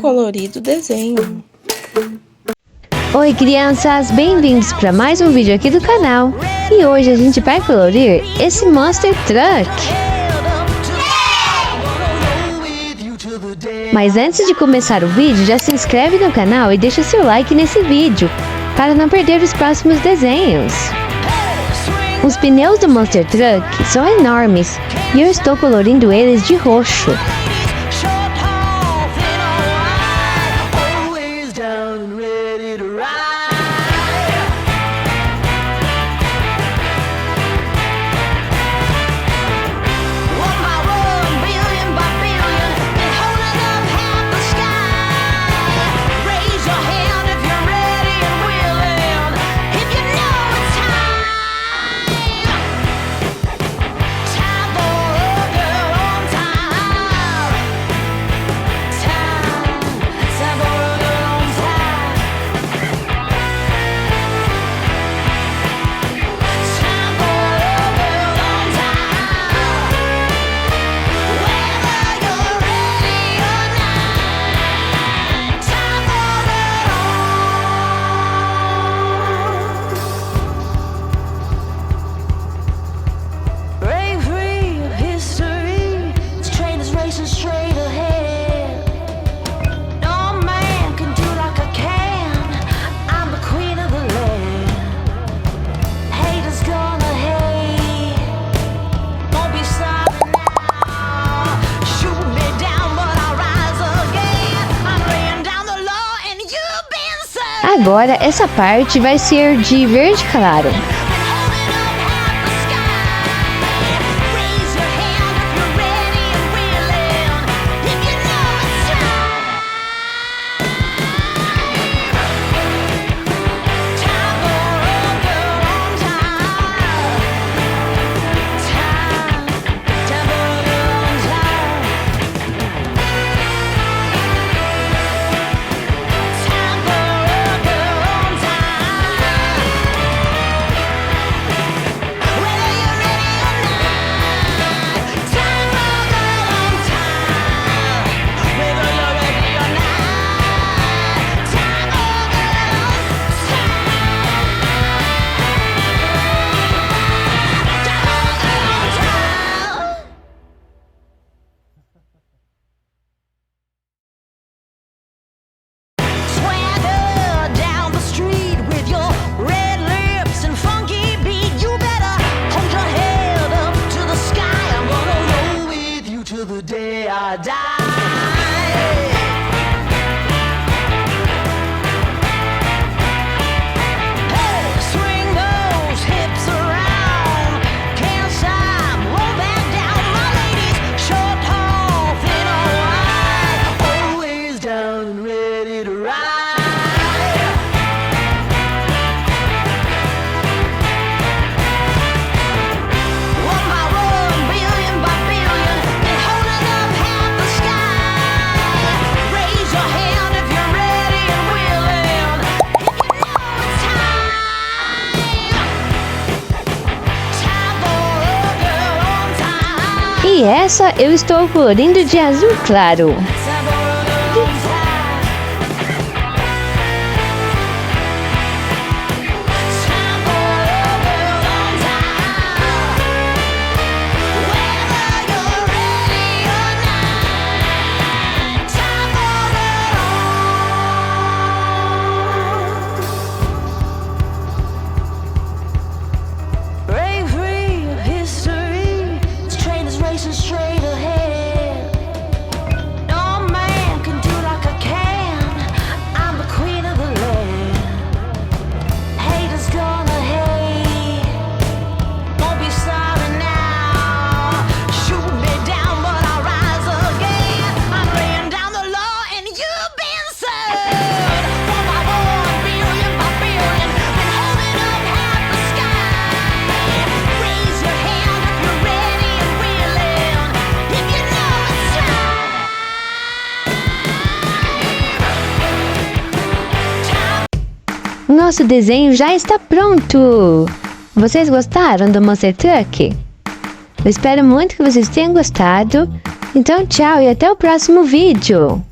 colorido desenho. Oi crianças, bem-vindos para mais um vídeo aqui do canal. E hoje a gente vai colorir esse Monster Truck. Mas antes de começar o vídeo, já se inscreve no canal e deixa seu like nesse vídeo, para não perder os próximos desenhos. Os pneus do Monster Truck são enormes e eu estou colorindo eles de roxo. Agora essa parte vai ser de verde claro. E essa eu estou colorindo de azul claro. Nosso desenho já está pronto! Vocês gostaram do Monster Truck? Eu espero muito que vocês tenham gostado. Então tchau e até o próximo vídeo!